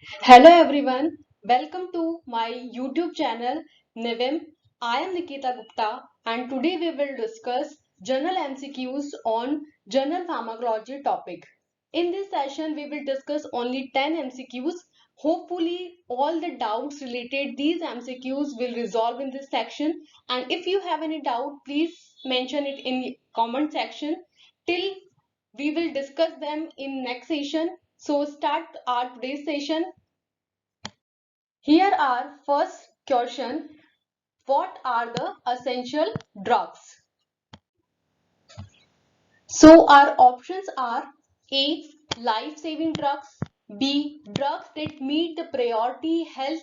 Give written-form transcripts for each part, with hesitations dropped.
Hello everyone, welcome to my YouTube channel Nivim. I am Nikita Gupta and today we will discuss general MCQs on general pharmacology topic. In this session we will discuss only 10 MCQs. Hopefully all the doubts related these MCQs will resolve in this section, and if you have any doubt please mention it in comment section. Till we will discuss them in next session. So start our today's session. Here are first question. What are the essential drugs? So our options are A. Life-saving drugs. B. Drugs that meet the priority health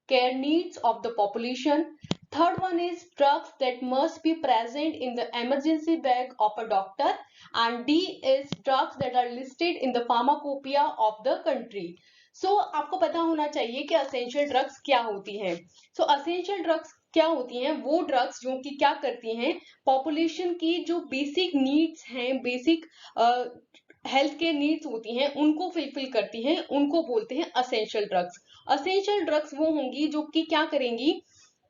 care needs of the population. Third one is drugs that must be present in the emergency bag of a doctor. And D is drugs that are listed in the pharmacopoeia of the country. So आपको पता होना चाहिए कि essential drugs क्या होती हैं. सो essential drugs क्या होती हैं? वो ड्रग्स जो कि क्या करती हैं, पॉपुलेशन की जो बेसिक नीड्स हैं, बेसिक हेल्थ केयर नीड्स होती हैं, उनको फुलफिल करती हैं, उनको बोलते हैं असेंशियल ड्रग्स. असेंशियल ड्रग्स वो होंगी जो कि क्या करेंगी,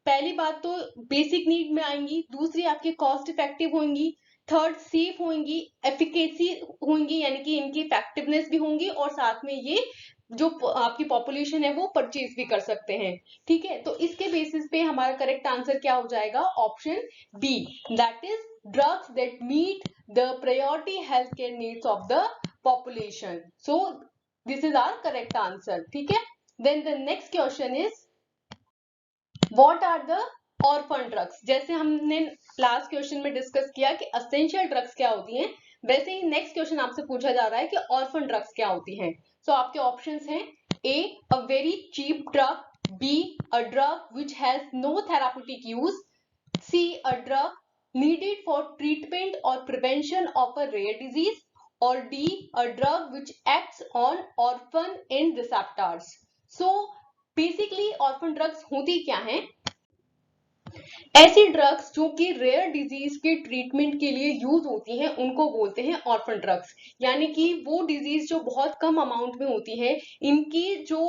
पहली बात तो बेसिक नीड में आएंगी, दूसरी आपकी कॉस्ट इफेक्टिव होंगी, थर्ड सेफ होंगी, एफिकेसी होंगी यानी कि इनकी इफेक्टिवनेस भी होंगी, और साथ में ये जो आपकी पॉपुलेशन है वो परचेज भी कर सकते हैं. ठीक है, तो इसके बेसिस पे हमारा करेक्ट आंसर क्या हो जाएगा? Option B, that is drugs that meet the priority health care needs of the population. So this is our correct answer. ठीक है, then the next question is what are the orphan drugs. जैसे हमने last question में discuss किया कि essential drugs क्या होती हैं, वैसे ही नेक्स्ट क्वेश्चन आपसे पूछा जा रहा है कि ऑर्फन ड्रग्स क्या होती हैं. सो आपके ऑप्शंस हैं A, a very cheap drug. B, a drug which has no therapeutic use. C, a drug needed for treatment or prevention of a rare disease. Or D, a drug which acts on orphan end receptors. So basically orphan drugs होती क्या हैं? ऐसी drugs जो कि rare disease के treatment के लिए use होती हैं उनको बोलते हैं ऑर्फन ड्रग्स. यानी कि वो डिजीज जो बहुत कम अमाउंट में होती है, इनकी जो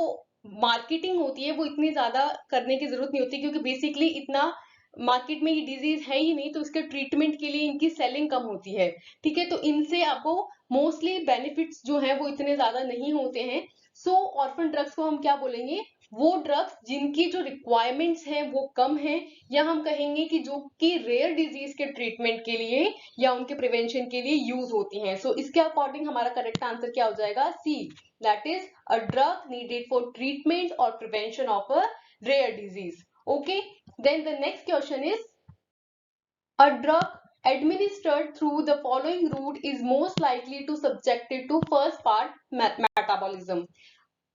मार्केटिंग होती है वो इतनी ज्यादा करने की जरूरत नहीं होती, क्योंकि बेसिकली इतना मार्केट में ये डिजीज है ही नहीं, तो इसके ट्रीटमेंट के लिए इनकी सेलिंग कम होती है. ठीक है, तो इनसे आपको मोस्टली बेनिफिट्स जो है वो इतने ज्यादा नहीं होते हैं. सो ऑर्फन ड्रग्स को हम क्या बोलेंगे? वो ड्रग्स जिनकी जो रिक्वायरमेंट्स हैं वो कम है, या हम कहेंगे कि जो कि रेयर डिजीज के ट्रीटमेंट के लिए या उनके प्रिवेंशन के लिए यूज होती हैं. सो इसके अकॉर्डिंग हमारा करेक्ट आंसर क्या हो जाएगा? C, that is a drug needed for treatment और prevention of a rare disease. Okay, then the next question is a drug administered through the following route is most likely to subjected to first part metabolism.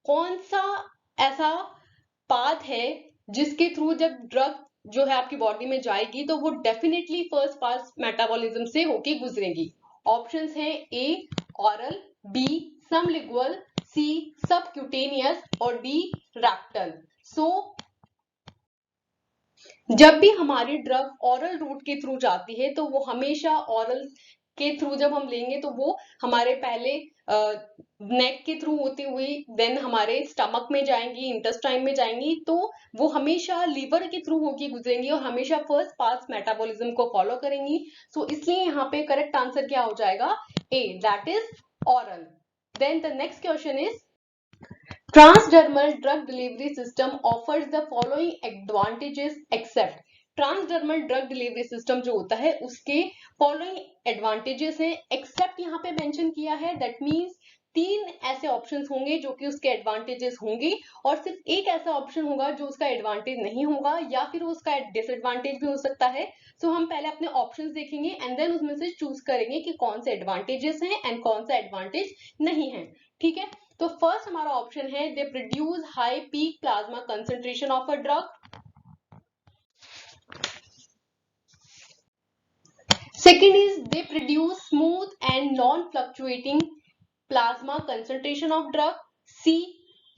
कौन सा ऐसा path है जिसके through जब drug जो है आपकी बॉडी में जाएगी तो वो डेफिनेटली फर्स्ट पास मेटाबॉलिज्म से होके गुजरेगी. ऑप्शंस हैं A, oral. B, sublingual. C, subcutaneous. और डी, रैक्टल. सो जब भी हमारी ड्रग ऑरल रूट के थ्रू जाती है तो वो हमेशा ऑरल के थ्रू जब हम लेंगे तो वो हमारे पहले नेक के थ्रू होती हुई देन हमारे स्टमक में जाएंगी, इंटेस्टाइन में जाएंगी, तो वो हमेशा लीवर के थ्रू होके गुजरेंगी और हमेशा फर्स्ट पास मेटाबॉलिज्म को फॉलो करेंगी. सो इसलिए यहाँ पे करेक्ट आंसर क्या हो जाएगा? A, that is oral. Then the next question is Transdermal drug delivery system offers the following advantages except. Transdermal drug delivery system जो होता है उसके फॉलोइंग एडवांटेजेस हैं, एक्सेप्ट यहाँ पे मेंशन किया है. दैट मींस तीन ऐसे ऑप्शंस होंगे जो कि उसके एडवांटेजेस होंगे, और सिर्फ एक ऐसा ऑप्शन होगा जो उसका एडवांटेज नहीं होगा, या फिर उसका डिसएडवांटेज भी हो सकता है. सो हम पहले अपने ऑप्शंस देखेंगे एंड देन उसमें से चूज करेंगे कि कौन से एडवांटेजेस हैं एंड कौन सा एडवांटेज नहीं है. ठीक है, तो फर्स्ट हमारा ऑप्शन है they produce high peak plasma concentration of a drug. Second is they produce smooth and non fluctuating plasma concentration of drug. C,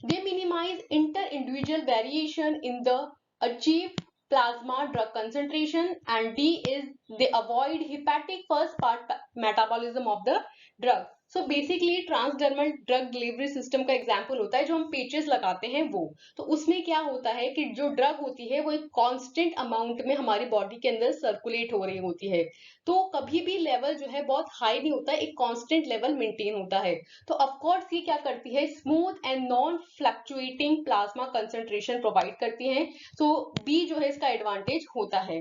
they minimize inter individual variation in the achieve plasma drug concentration. And D is they avoid hepatic first part metabolism of the drug. So basically transdermal drug delivery system का example होता है जो हम patches लगाते हैं वो। तो उसमें क्या होता है कि जो ड्रग होती है वो एक कांस्टेंट अमाउंट में हमारी बॉडी के अंदर सर्कुलेट हो रही होती है। तो कभी भी लेवल जो है बहुत हाई नहीं होता, एक कांस्टेंट लेवल मेंटेन होता है। तो ऑफ कोर्स ये क्या करती है, smooth and non fluctuating plasma concentration provide करती है। तो बी जो है इसका एडवांटेज होता है।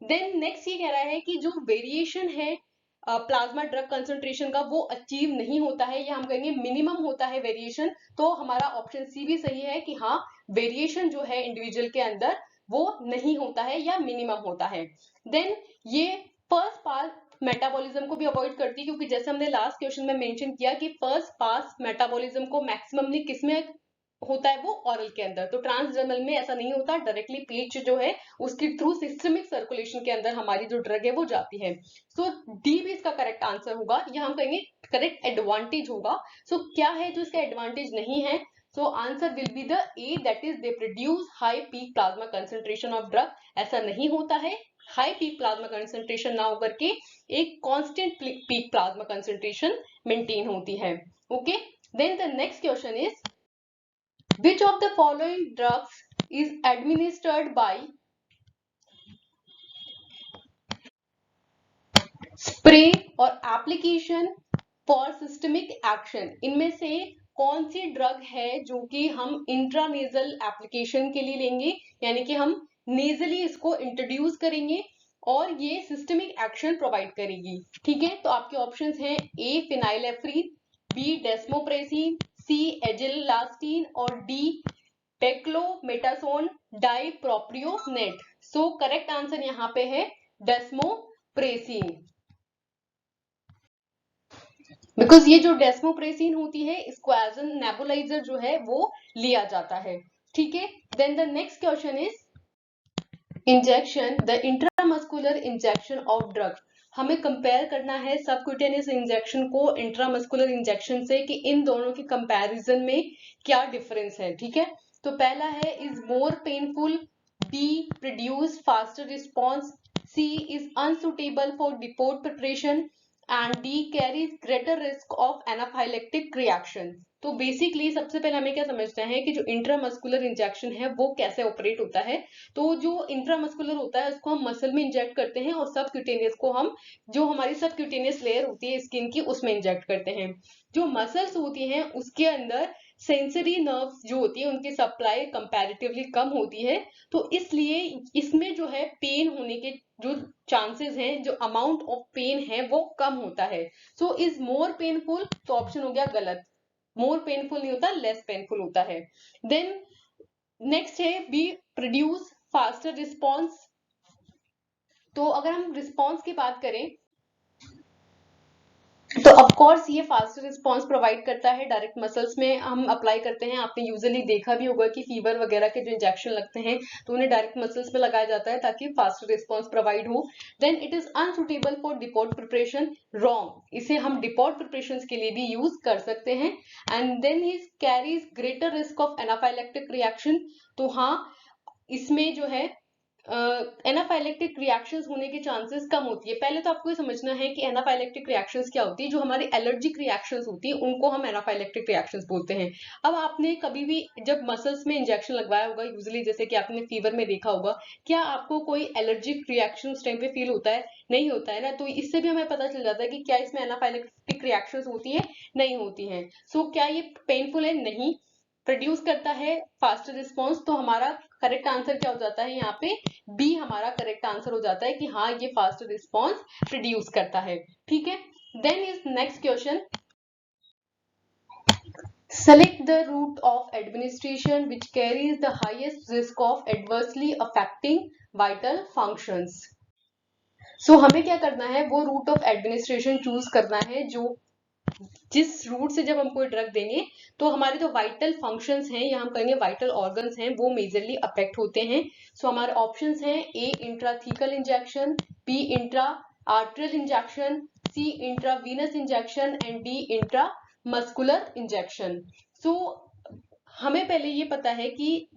देन नेक्स्ट ये कह रहा है कि जो वेरिएशन है प्लाज्मा ड्रग कंसंट्रेशन का वो अचीव नहीं होता है, या हम कहेंगे मिनिमम होता है वेरिएशन। तो हमारा ऑप्शन सी भी सही है कि हाँ, वेरिएशन जो है इंडिविजुअल के अंदर वो नहीं होता है या मिनिमम होता है। देन ये फर्स्ट पास मेटाबॉलिज्म को भी अवॉइड करती है, क्योंकि जैसे हमने लास्ट क्वेश्चन में मेंशन किया कि फर्स्ट पास मेटाबॉलिज्म को मैक्सिममली किसमें होता है, वो ऑरल के अंदर। तो ट्रांसडर्मल में ऐसा नहीं होता, डायरेक्टली पेट जो है उसके थ्रू सिस्टमिक सर्कुलेशन के अंदर हमारी जो ड्रग है वो जाती है। सो डी भी इसका करेक्ट आंसर होगा, या हम कहेंगे करेक्ट एडवांटेज होगा। सो क्या है जो इसका एडवांटेज नहीं है? So answer will be the A, that is they produce high peak plasma concentration of drug. ऐसा नहीं होता है, हाई पीक प्लाज्मा कंसंट्रेशन ना होकर के एक constant peak plasma concentration maintain होती है। Okay, then the next question is which of the following drugs is administered by spray और application for systemic action? इनमें से कौन सी ड्रग है जो कि हम इंट्रानेजल एप्लीकेशन के लिए लेंगे, यानी कि हम नेजली इसको इंट्रोड्यूस करेंगे और ये सिस्टमिक एक्शन प्रोवाइड करेगी। ठीक है, तो आपके ऑप्शंस हैं ए फिनाइलेफ्रीन, बी डेस्मोप्रेसिन, सी एजिलास्टीन और डी पेक्लोमेटासोन डाइप्रोपियोनेट। सो करेक्ट आंसर यहाँ पे है डेस्मोप्रेसिन, बिकॉज ये जो डेस्मोप्रेसिन होती है इसको एज एन नेबुलाइजर जो है वो लिया जाता है। ठीक है, then the next question is injection, the intramuscular injection of drug. हमें कंपेयर करना है सबक्यूटेनियस इंजेक्शन को इंट्रामस्कुलर इंजेक्शन से कि इन दोनों के कंपैरिजन में क्या डिफरेंस है। ठीक है, तो पहला है is more painful, B produce faster response, C is unsuitable for deport preparation and D carries greater risk of anaphylactic reaction. तो बेसिकली सबसे पहले हमें क्या समझना है कि जो इंट्रामस्कुलर इंजेक्शन है वो कैसे ऑपरेट होता है। तो जो इंट्रामस्कुलर होता है उसको हम मसल में इंजेक्ट करते हैं, और सबक्यूटेनियस को हम जो हमारी सबक्यूटेनियस लेयर होती है स्किन की उसमें इंजेक्ट करते हैं। जो मसल्स होती हैं उसके अंदर सेंसरी नर्व्स जो होती है उनकी सप्लाई कंपैरेटिवली कम होती है, तो इसलिए इसमें जो है पेन होने के जो चांसेस हैं, जो अमाउंट ऑफ पेन है वो कम होता है। सो इज मोर पेनफुल, तो ऑप्शन हो गया गलत, मोर पेनफुल नहीं होता, लेस पेनफुल होता है। देन नेक्स्ट है बी प्रोड्यूस फास्टर रिस्पॉन्स। तो अगर हम रिस्पॉन्स की बात करें तो ऑफ कोर्स ये फास्टर रिस्पॉन्स प्रोवाइड करता है, डायरेक्ट मसल्स में हम अप्लाई करते हैं। आपने यूजुअली देखा भी होगा कि फीवर वगैरह के जो इंजेक्शन लगते हैं तो उन्हें डायरेक्ट मसल्स में लगाया जाता है ताकि फास्टर रिस्पॉन्स प्रोवाइड हो। Then it is unsuitable for deport preparation, wrong, इसे हम डिपोर्ट प्रिपरेशन के लिए भी यूज कर सकते हैं। एंड देन ही carries greater risk of anaphylactic reaction, तो हाँ इसमें जो है एनाफाइलेक्टिक रिएक्शंस होने के चांसेस कम होती है। पहले तो आपको ये समझना है कि एनाफाइलेक्टिक रिएक्शंस क्या होती है। जो हमारी एलर्जिक रिएक्शंस होती है उनको हम एनाफाइलेक्टिक रिएक्शंस बोलते हैं। अब आपने कभी भी जब मसल्स में इंजेक्शन लगवाया होगा यूजुअली, जैसे कि आपने फीवर में देखा होगा, क्या आपको कोई एलर्जिक रिएक्शन उस टाइम पे फील होता है? नहीं होता है ना। तो इससे भी हमें पता चल जाता है कि क्या इसमें एनाफाइलेक्टिक रिएक्शंस होती है, नहीं होती है। सो क्या ये पेनफुल है? नहीं। प्रोड्यूस करता है फास्टर रिस्पॉन्स, तो हमारा करेक्ट आंसर क्या हो जाता है यहाँ पे? बी हमारा करेक्ट आंसर हो जाता है कि हाँ ये फास्ट रिस्पॉन्स प्रोड्यूस करता है। ठीक है, then is next question, select the route of administration which carries the highest risk of adversely affecting vital functions। सो हमें क्या करना है, वो रूट ऑफ एडमिनिस्ट्रेशन चूज करना है जो जिस रूट से जब हम कोई ड्रग देंगे तो हमारे जो वाइटल फंक्शंस हैं या हम कहेंगे वाइटल ऑर्गन्स हैं वो मेजरली अफेक्ट होते हैं। सो हमारे ऑप्शंस हैं A intrathecal injection, B intra arterial injection, C intravenous injection and D intramuscular injection. So हमें पहले ये पता है कि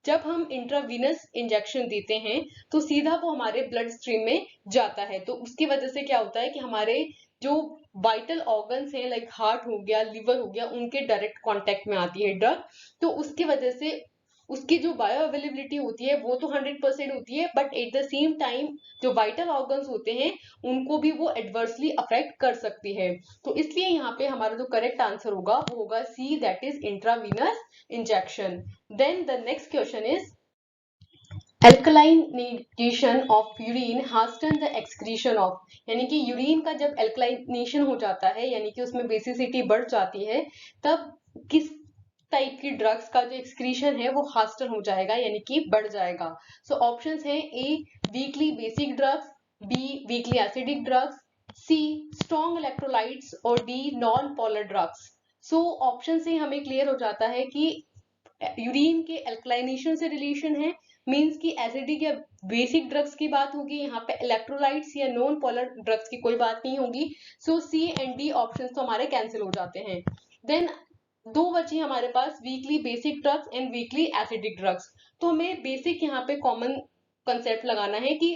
जब हम इंट्रावीनस इंजेक्शन देते हैं तो सीधा वो हमारे ब्लड स्ट्रीम में जाता है, तो उसकी वजह से क्या होता है कि हमारे जो वाइटल ऑर्गन्स हैं लाइक हार्ट हो गया, लिवर हो गया, उनके डायरेक्ट कांटेक्ट में आती है ड्रग, तो उसकी वजह से उसकी जो बायो अवेलेबिलिटी होती है वो तो 100% होती है, but at the same time जो वाइटल ऑर्गन्स होते हैं उनको भी वो एडवर्सली अफेक्ट कर सकती है। तो इसलिए यहाँ पे हमारा जो करेक्ट आंसर होगा वो होगा C, that is intravenous injection. Then the next question is alkalinization of urine hastens the excretion of, यानी कि यूरिन का जब एल्कलाइनेशन हो जाता है यानी कि उसमें बेसिसिटी बढ़ जाती है, तब किस टाइप की ड्रग्स का जो एक्सक्रीशन है वो हास्टन हो जाएगा यानी कि बढ़ जाएगा। सो ऑप्शंस हैं A weakly basic drugs, B weakly acidic drugs, C strong electrolytes और D non polar drugs. So option से हमें क्लियर हो जाता है कि यूरिन के एल्कलाइनेशन से रिलेशन है, मींस कि एसिडिक या बेसिक ड्रग्स की बात होगी, यहाँ पे इलेक्ट्रोलाइट्स या नॉन पोलर ड्रग्स की कोई बात नहीं होगी। सो सी एंड डी ऑप्शंस तो हमारे कैंसिल हो जाते हैं। देन दो बची हमारे पास weakly basic drugs and weakly acidic drugs. तो हमें बेसिक यहाँ पे कॉमन कंसेप्ट लगाना है कि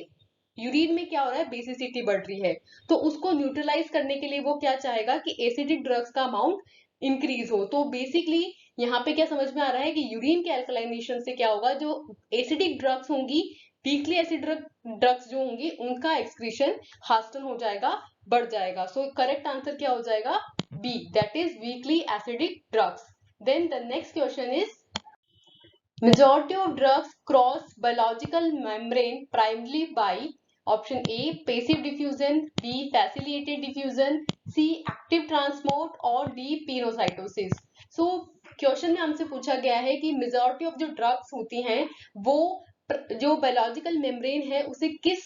यूरिन में क्या हो रहा है, बेसिसिटी बढ़ रही है, तो उसको न्यूट्रलाइज करने के लिए वो क्या चाहेगा कि एसिडिक ड्रग्स का अमाउंट इंक्रीज हो। तो बेसिकली यहाँ पे क्या समझ में आ रहा है कि यूरिन के अल्कलाइनेशन से क्या होगा, जो एसिडिक ड्रग्स होंगी, वीकली एसिड ड्रग्स जो होंगी, उनका एक्सक्रीशन हास्टन हो जाएगा, बढ़ जाएगा। सो करेक्ट आंसर क्या हो जाएगा, B, that is weakly acidic drugs. Then the next question is majority of drugs cross biological membrane primarily by option A passive diffusion, B facilitated diffusion, C active transport और D pinocytosis। so question में हमसे पूछा गया है कि majority of जो drugs होती हैं वो जो बायोलॉजिकल मेम्ब्रेन है उसे किस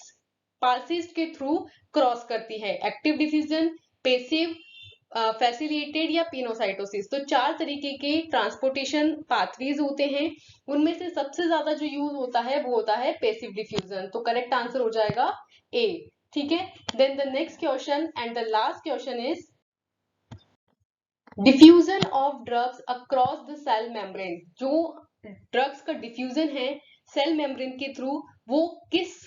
पासेज के थ्रू क्रॉस करती है, एक्टिव डिफ्यूजन, पेसिव, फैसिलिटेटेड या पिनोसाइटोसिस। तो चार तरीके के ट्रांसपोर्टेशन पाथवेज होते हैं, उनमें से सबसे ज्यादा जो यूज होता है वो होता है पेसिव डिफ्यूजन। तो करेक्ट आंसर हो जाएगा ए। ठीक है, then the next question and the last question is diffusion of drugs across the cell membrane. जो ड्रग्स का डिफ्यूजन है सेल मेम्ब्रेन के थ्रू, वो किस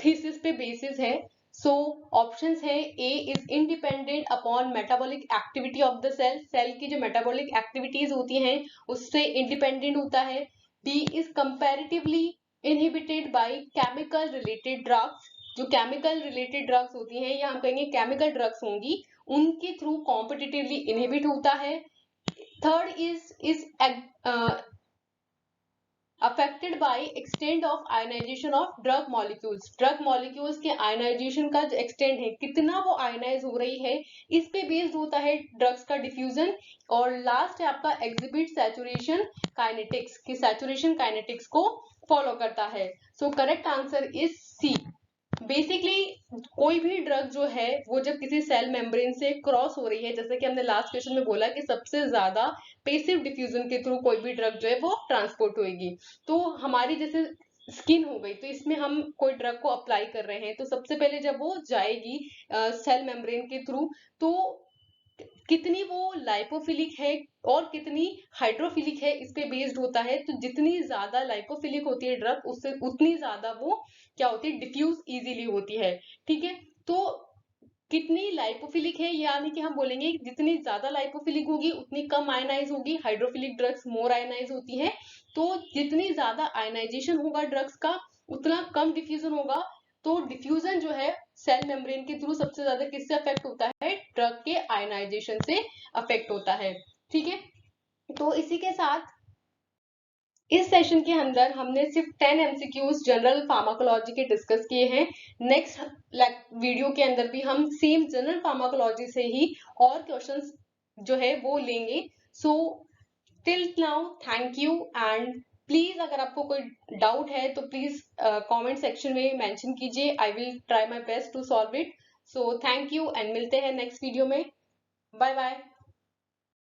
थीसिस पे बेसिस है। सो ऑप्शंस है A is independent upon metabolic activity of the cell, cell की जो मेटाबॉलिक एक्टिविटीज होती हैं उससे इंडिपेंडेंट होता है। B is comparatively inhibited by chemical related drugs, जो केमिकल रिलेटेड ड्रग्स होती हैं या हम कहेंगे केमिकल ड्रग्स होंगी, उनके थ्रू कॉम्पिटिटिवली इनहिबिट होता है। Third is affected by extent of ionization of drug molecules, drug molecules के ionization का जो extent है, कितना वो ionize हो रही है, इस पे based होता है drugs का diffusion। और last है आपका exhibit saturation kinetics, कि saturation kinetics को follow करता है। so correct answer is C। Basically कोई भी ड्रग जो है वो जब किसी सेल मेम्ब्रेन से क्रॉस हो रही है, जैसे कि हमने लास्ट क्वेश्चन में बोला कि सबसे ज्यादा पेसिव डिफ्यूजन के थ्रू कोई भी ड्रग जो है वो ट्रांसपोर्ट होगी। तो हमारी जैसे स्किन हो गई, तो इसमें हम कोई ड्रग को अप्लाई कर रहे हैं, तो सबसे पहले जब वो जाएगी सेल मेम्ब्रेन के थ्रू, तो कितनी वो लाइपोफिलिक है और कितनी हाइड्रोफिलिक है इस पे बेस्ड होता है। तो जितनी ज्यादा लाइपोफिलिक होती है ड्रग, उससे उतनी ज्यादा वो क्या होती है, डिफ्यूज इजीली होती है। ठीक है, तो कितनी लाइपोफिलिक है, यानी कि हम बोलेंगे जितनी ज्यादा लाइपोफिलिक होगी उतनी कम आयनाइज होगी, हाइड्रोफिलिक ड्रग्स मोर आयनाइज होती है। तो जितनी ज्यादा आयनाइजेशन होगा ड्रग्स का उतना कम डिफ्यूजन होगा। तो डिफ्यूजन जो है सेल मेम्ब्रेन के थ्रू सबसे ज्यादा किससे अफेक्ट होता है, ड्रग के आयनाइजेशन से अफेक्ट होता है। ठीक है, तो इसी के साथ इस सेशन के अंदर हमने सिर्फ 10 एमसीक्यूज जनरल फार्माकोलॉजी के डिस्कस किए हैं। नेक्स्ट वीडियो के अंदर भी हम सेम जनरल फार्माकोलॉजी से ही और क्वेश्चंस जो है वो लेंगे। So till now thank you, and please अगर आपको कोई डाउट है तो प्लीज कमेंट सेक्शन में मेंशन कीजिए, I will try my best to solve it. So thank you and मिलते हैं नेक्स्ट वीडियो में। Bye bye.